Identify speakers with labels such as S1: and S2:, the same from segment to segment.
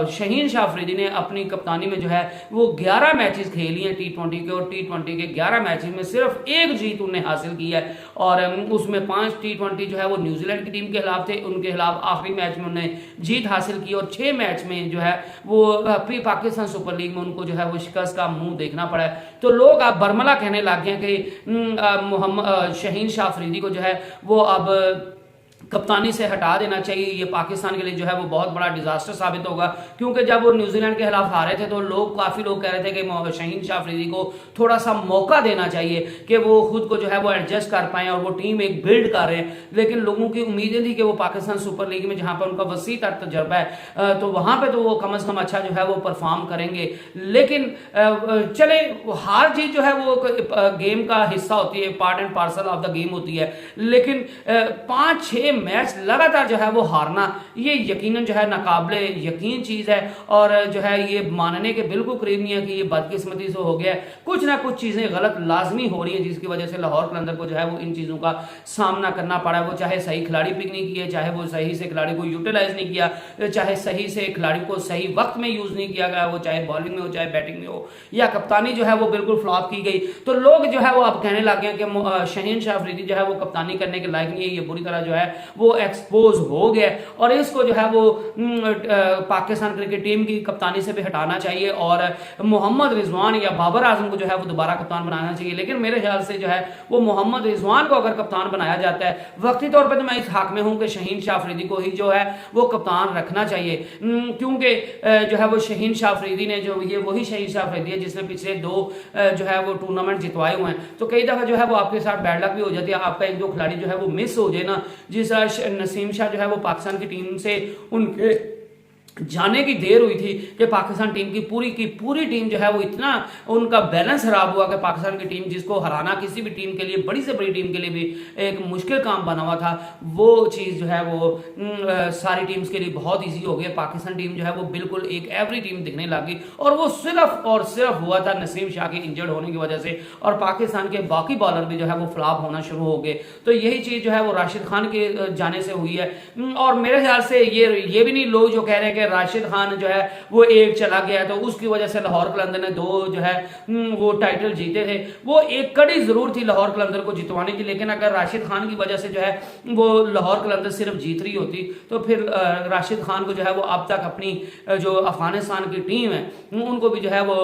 S1: शहीन शाह अफरीदी ने अपनी कप्तानी में जो है वो 11 मैचेस खेली हैं T20 के, और T20 के 11 मैचेस में सिर्फ एक जीत उन्हें हासिल की है, और उसमें 5 T20 जो है वो न्यूजीलैंड की टीम के खिलाफ थे, उनके खिलाफ आखिरी मैच में उन्हें जीत हासिल की, और 6 मैच में जो है वो पाकिस्तान सुपर लीग में उनको जो है वो शिकस्त का मुंह देखना पड़ा है। तो लोग अब बरमला कहने लग गए कि मोहम्मद शहीन शाह अफरीदी को जो है वो अब कप्तानी से हटा देना चाहिए। ये पाकिस्तान के लिए जो है वो बहुत बड़ा डिजास्टर साबित होगा, क्योंकि जब वो न्यूजीलैंड के खिलाफ हारे थे तो काफी लोग कह रहे थे कि शहीन शाह अफरीदी को थोड़ा सा मौका देना चाहिए कि वो खुद को जो है वो एडजस्ट कर पाए और वो टीम एक बिल्ड कर रहे हैं। लेकिन लोगों की उम्मीदें थी कि वो पाकिस्तान सुपर लीग में जहां पर उनका वसी तर तजर्बा है तो वहां पर तो वो कम अज कम अच्छा जो है वो परफॉर्म करेंगे। लेकिन चले, हार जीत जो है वो गेम का हिस्सा होती है, part and parcel of the game होती है, लेकिन 5-6 मैच लगातार जो है वो हारना ये यकीनन जो है नाकाबिले यकीन चीज है, और जो है ये मानने के बिल्कुल करीब नहीं है कि ये बदकिस्मती से हो गया है। कुछ ना कुछ चीजें गलत लाजमी हो रही है जिसकी वजह से लाहौर कलंदर को जो है वो इन चीजों का सामना करना पड़ा है। वो चाहे सही खिलाड़ी पिक नहीं किए, चाहे वो सही से खिलाड़ी को यूटिलाइज नहीं किया, चाहे सही से खिलाड़ी को सही वक्त में यूज नहीं किया गया, वो चाहे बॉलिंग में हो चाहे बैटिंग में हो, या कप्तानी जो है वो बिल्कुल फ्लॉप की गई। तो लोग जो है वो अब कहने लग गए कि शहीन शाह अफरीदी जो है वो कप्तानी करने के लायक नहीं है, ये बुरी तरह जो है वो एक्सपोज हो गया, और इसको जो है वो पाकिस्तान क्रिकेट टीम की कप्तानी से भी हटाना चाहिए, और मोहम्मद रिजवान या बाबर आजम को जो है वो दोबारा कप्तान बनाना चाहिए। लेकिन मेरे ख्याल से जो है वो मोहम्मद रिजवान को अगर कप्तान बनाया जाता है, वक्ती तौर पर तो मैं इस हक में हूं कि शहीन शाह अफरीदी को ही जो है वो कप्तान रखना चाहिए, क्योंकि जो है वो शहीन शाह अफरीदी ने जो ये वही शहीन शाह अफरीदी है जिसने पिछले 2 जो है वो टूर्नामेंट जितवाए हुए हैं। तो कई दफा जो है वो आपके साथ बैड लक भी हो जाती है, आपका 1-2 खिलाड़ी जो है वो मिस हो जाए ना, जिस नसीम शाह जो है वो पाकिस्तान की टीम से उनके जाने की देर हुई थी कि पाकिस्तान टीम की पूरी टीम जो है वो इतना उनका बैलेंस खराब हुआ कि पाकिस्तान की टीम जिसको हराना किसी भी टीम के लिए, बड़ी से बड़ी टीम के लिए भी एक मुश्किल काम बना हुआ था, वो चीज़ जो है वो सारी टीम्स के लिए बहुत इजी हो गया। पाकिस्तान टीम जो है वो बिल्कुल एक एवरी टीम दिखने लगी, और वो सिर्फ और सिर्फ हुआ था नसीम शाह के इंजर्ड होने की वजह से, और पाकिस्तान के बाकी बॉलर भी जो है वो फ्लॉप होना शुरू हो गए। तो यही चीज़ जो है वो राशिद खान के जाने से हुई है, और मेरे ख्याल से ये भी नहीं लोग जो कह रहे हैं कि राशिद खान जो है वो एक चला गया तो उसकी वजह से लाहौर कलंदर ने 2 जो है वो टाइटल जीते थे। वो एक कड़ी जरूर थी लाहौर कलंदर को जितवाने की, लेकिन अगर राशिद खान की वजह से जो है वो लाहौर कलंदर सिर्फ जीत रही होती तो फिर राशिद खान को जो है वो अब तक अपनी जो अफगानिस्तान की टीम है उनको भी जो है वो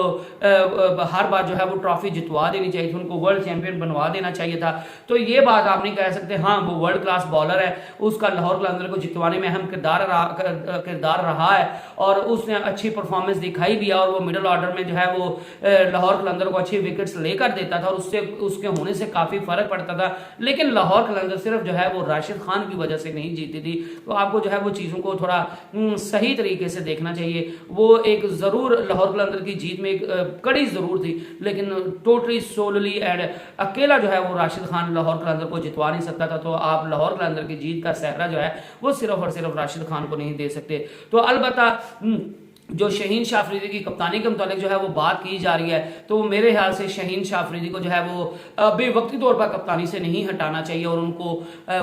S1: हर बार जो है वो ट्रॉफी जितवा देनी चाहिए थी, उनको वर्ल्ड चैंपियन बनवा देना चाहिए था। तो ये बात आप नहीं कह सकते। हाँ, वो वर्ल्ड क्लास बॉलर है, उसका लाहौर कलंदर को जितवाने में अहम किरदार रहा है, और उसने अच्छी परफॉर्मेंस दिखाई भी है, और वो मिडिल ऑर्डर में जो है वो लाहौर कलंदर को अच्छी विकेट्स लेकर देता था, और उससे उसके होने से काफी फर्क पड़ता था। लेकिन लाहौर कलंदर सिर्फ जो है वो राशिद खान की वजह से नहीं जीती थी। तो आपको जो है वो चीजों को थोड़ा सही तरीके से देखना चाहिए। वो एक जरूर लाहौर कलंदर की जीत में एक कड़ी जरूर थी, लेकिन टोटली सोलली एंड अकेला जो है वो राशिद खान लाहौर कलंदर को जितवा नहीं सकता था। तो आप लाहौर कलंदर की जीत का सहरा जो है वो सिर्फ और सिर्फ राशिद खान को नहीं दे सकते। तो अलबत्ता जो शहीन शाह अफरीदी की कप्तानी के मुतालिक जो है वो बात की जा रही है, तो मेरे ख्याल से शहीन शाह अफरीदी को जो है वो बेवक्ती तौर पर कप्तानी से नहीं हटाना चाहिए, और उनको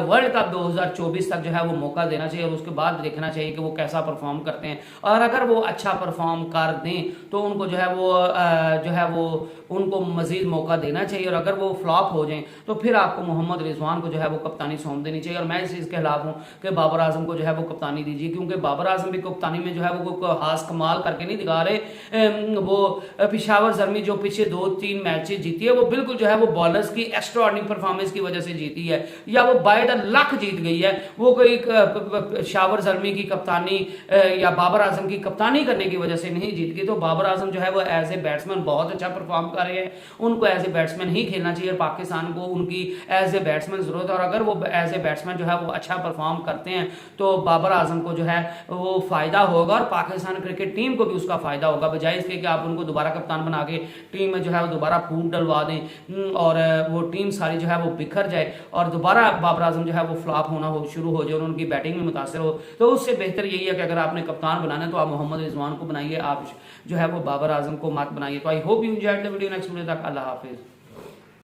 S1: वर्ल्ड कप 2024 तक जो है वो मौका देना चाहिए, और उसके बाद देखना चाहिए कि वो कैसा परफॉर्म करते हैं। और अगर वो अच्छा परफॉर्म कर दें तो उनको जो है वो उनको मजीद मौका देना चाहिए, और अगर वो फ्लॉप हो जाएं तो फिर आपको मोहम्मद रिजवान को जो है वो कप्तानी सौंप देनी चाहिए। और मैं इस चीज़ के खिलाफ हूँ कि बाबर आजम को जो है वो कप्तानी दीजिए, क्योंकि बाबर आजम भी कप्तानी में जो है वो खास कमाल करके नहीं दिखा रहे। वो पेशावर जर्मी जो पिछले 2-3 मैचेस जीती है वो बिल्कुल जो है वो बॉलर्स की एक्स्ट्राऑर्डिनरी परफॉर्मेंस की वजह से जीती है, या वो बाय द लक जीत गई है। वो कोई पेशावर जर्मी की कप्तानी या बाबर आजम की कप्तानी करने की वजह से नहीं जीत गई। तो बाबर आजम जो है वो एज ए बैट्समैन बहुत अच्छा परफॉर्म कर रहे हैं, उनको एज ए बैट्समैन ही खेलना चाहिए। पाकिस्तान को उनकी एज ए बैट्समैन जरूरत है, और अगर वो एज ए बैट्समैन जो है वो अच्छा परफॉर्म करते हैं तो बाबर आजम को जो है वो फायदा होगा, और पाकिस्तान क्रिकेट टीम को भी उसका फायदा होगा, बजाय इसके कि आप उनको दोबारा कप्तान बना के टीम में जो है वो दोबारा फूट डलवा दें और वो टीम सारी जो है वो बिखर जाए, और दोबारा बाबर आजम जो है वो फ्लॉप होना शुरू हो जाए और उनकी बैटिंग में मुतासर हो। तो उससे बेहतर यही है कि अगर आपने कप्तान बनाना है तो आप मोहम्मद रिजवान को बनाइए, आप जो है वो बाबर आजम को मत बनाइए। तो I hope you enjoyed the video. Next video तक अल्लाह हाफिज।